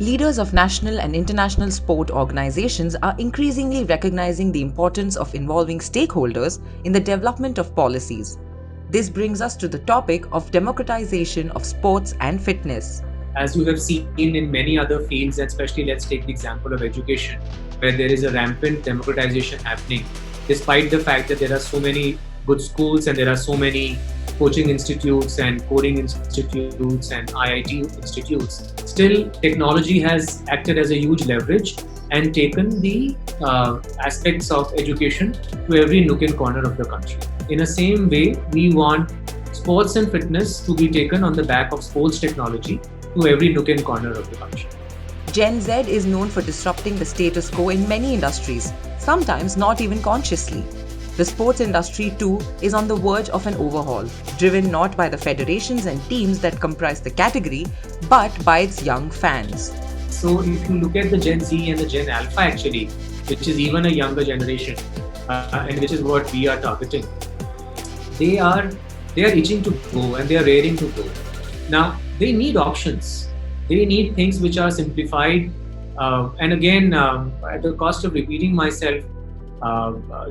Leaders of national and international sport organizations are increasingly recognizing the importance of involving stakeholders in the development of policies. This brings us to the topic of democratization of sports and fitness. As you have seen in many other fields, and especially let's take the example of education, where there is a rampant democratization happening, despite the fact that there are so many good schools and there are so many coaching institutes and coding institutes and IIT institutes. Still, technology has acted as a huge leverage and taken the aspects of education to every nook and corner of the country. In the same way, we want sports and fitness to be taken on the back of sports technology to every nook and corner of the country. Gen Z is known for disrupting the status quo in many industries, sometimes not even consciously. The sports industry too is on the verge of an overhaul, driven not by the federations and teams that comprise the category, but by its young fans. So if you look at the Gen Z and the Gen Alpha actually, which is even a younger generation, and which is what we are targeting, they are itching to go and they are raring to go. Now they need options. They need things which are simplified. And again, at the cost of repeating myself,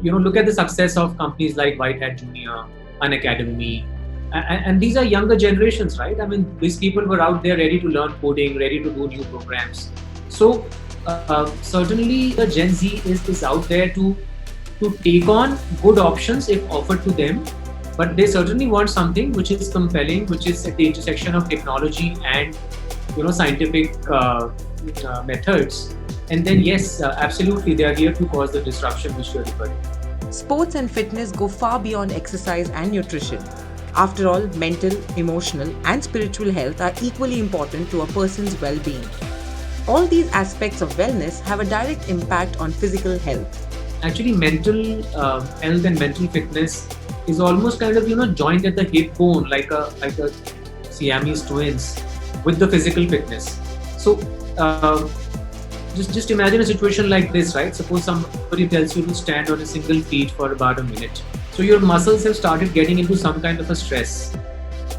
look at the success of companies like White Hat Junior, Unacademy, and these are younger generations, right? I mean, these people were out there ready to learn coding, ready to do new programs. So certainly the Gen Z is out there to take on good options if offered to them, but they certainly want something which is compelling, which is at the intersection of technology and scientific methods. And then yes, absolutely, they are here to cause the disruption which you are referring to. Sports and fitness go far beyond exercise and nutrition. After all, mental, emotional, and spiritual health are equally important to a person's well-being. All these aspects of wellness have a direct impact on physical health. Actually, mental health and mental fitness is almost kind of joined at the hip bone, like a Siamese twins, with the physical fitness. So just imagine a situation like this, right? Suppose somebody tells you to stand on a single feet for about a minute. So your muscles have started getting into some kind of a stress.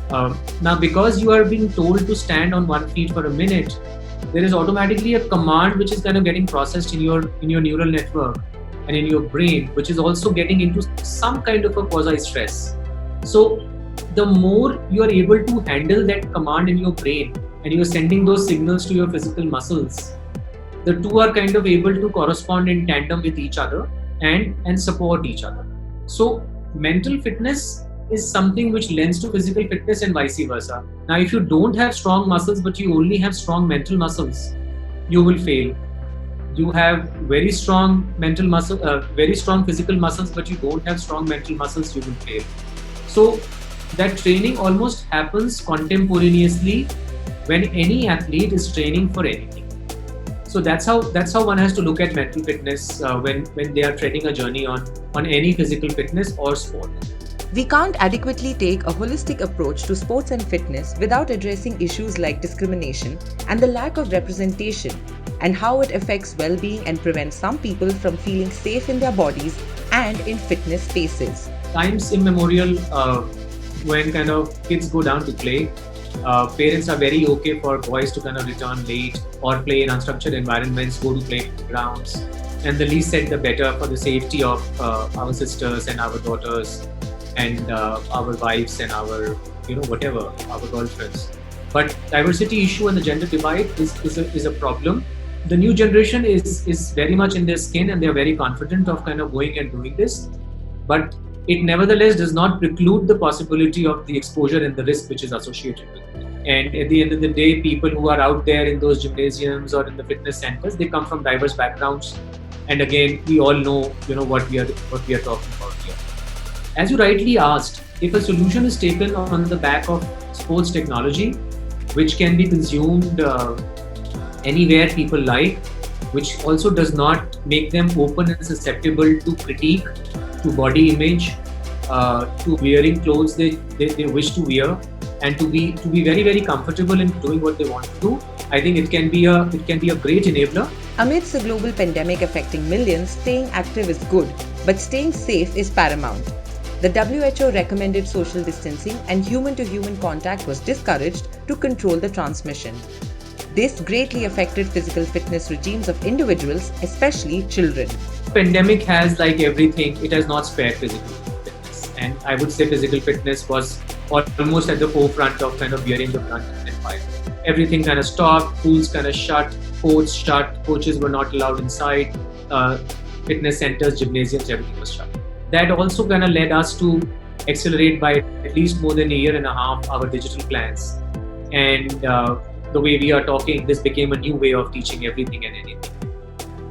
Now, because you are being told to stand on 1 feet for a minute, there is automatically a command which is kind of getting processed in your neural network and in your brain, which is also getting into some kind of a quasi-stress. So the more you are able to handle that command in your brain and you're sending those signals to your physical muscles, the two are kind of able to correspond in tandem with each other and support each other. So mental fitness is something which lends to physical fitness and vice versa. Now, if you don't have strong muscles but you only have strong mental muscles, you will fail. You have very strong mental muscle, very strong physical muscles, but you don't have strong mental muscles, you will fail. So that training almost happens contemporaneously when any athlete is training for anything. So that's how one has to look at mental fitness when they are treading a journey on any physical fitness or sport. We can't adequately take a holistic approach to sports and fitness without addressing issues like discrimination and the lack of representation, and how it affects well-being and prevents some people from feeling safe in their bodies and in fitness spaces. Times immemorial, when kind of kids go down to play, parents are very okay for boys to kind of return late or play in unstructured environments, go to playgrounds, and the least said the better for the safety of our sisters and our daughters and our wives and our our girlfriends. But diversity issue and the gender divide is a problem. The new generation is very much in their skin and they are very confident of kind of going and doing this, but it nevertheless does not preclude the possibility of the exposure and the risk which is associated with it. And at the end of the day, people who are out there in those gymnasiums or in the fitness centers, they come from diverse backgrounds. And again, we all know, what we are talking about here. As you rightly asked, if a solution is taken on the back of sports technology, which can be consumed anywhere people like, which also does not make them open and susceptible to critique, to body image, to wearing clothes they wish to wear, and to be very, very comfortable in doing what they want to do, I think it can be a great enabler. Amidst a global pandemic affecting millions, staying active is good, but staying safe is paramount. The WHO recommended social distancing and human-to-human contact was discouraged to control the transmission. This greatly affected physical fitness regimes of individuals, especially children. Pandemic has, like everything, it has not spared physical fitness, and I would say physical fitness was almost at the forefront of kind of bearing the brunt of empire. Everything kind of stopped, pools kind of shut, courts shut, coaches were not allowed inside, fitness centers, gymnasiums, everything was shut. That also kind of led us to accelerate by at least more than a year and a half our digital plans. And the way we are talking, this became a new way of teaching everything and anything.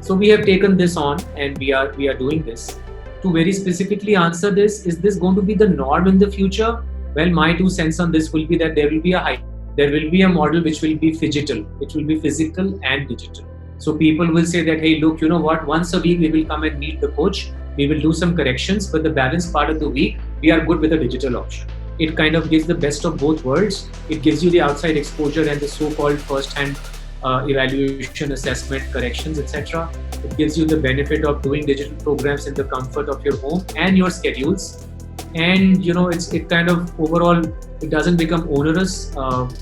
So we have taken this on, and we are doing this. To very specifically answer this, is this going to be the norm in the future? Well, my 2 cents on this will be that there will be a model which will be phygital, which will be physical and digital. So people will say that, hey, look, you know what, once a week we will come and meet the coach, we will do some corrections, but the balance part of the week, we are good with a digital option. It kind of gives the best of both worlds. It gives you the outside exposure and the so-called first-hand evaluation, assessment, corrections, etc. It gives you the benefit of doing digital programs in the comfort of your home and your schedules. And it kind of overall, it doesn't become onerous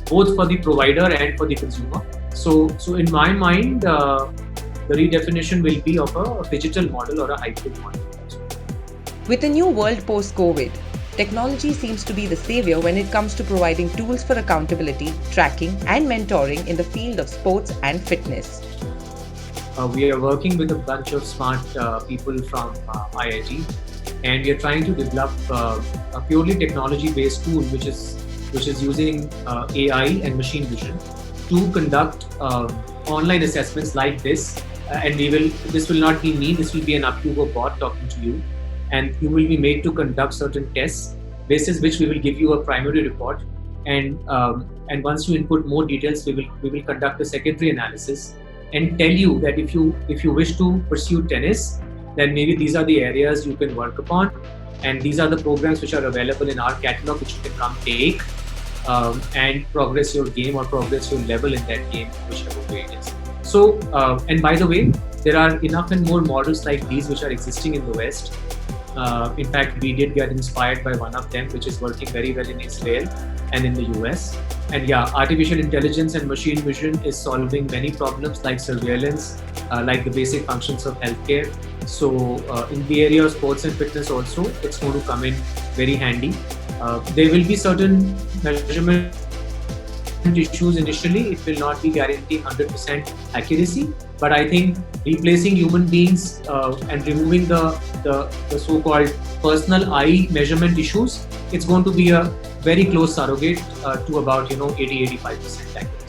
both for the provider and for the consumer. So in my mind, the redefinition will be of a digital model or a hybrid model. With a new world post-COVID, technology seems to be the savior when it comes to providing tools for accountability, tracking, and mentoring in the field of sports and fitness. We are working with a bunch of smart people from IIT, and we are trying to develop a purely technology-based tool which is using AI and machine vision to conduct online assessments like this. And this will not be me, this will be an upUgo bot talking to you. And you will be made to conduct certain tests, basis which we will give you a primary report, and once you input more details, we will conduct a secondary analysis and tell you that if you wish to pursue tennis, then maybe these are the areas you can work upon, and these are the programs which are available in our catalog which you can come take and progress your game or progress your level in that game, whichever way it is. So, and by the way, there are enough and more models like these which are existing in the West. In fact, we did get inspired by one of them, which is working very well in Israel and in the US. And yeah, artificial intelligence and machine vision is solving many problems like surveillance, like the basic functions of healthcare. So in the area of sports and fitness also, it's going to come in very handy. There will be certain measurement issues initially. It will not be guaranteeing 100% accuracy, but I think replacing human beings and removing the so-called personal eye measurement issues, it's going to be a very close surrogate to about 80-85% accuracy.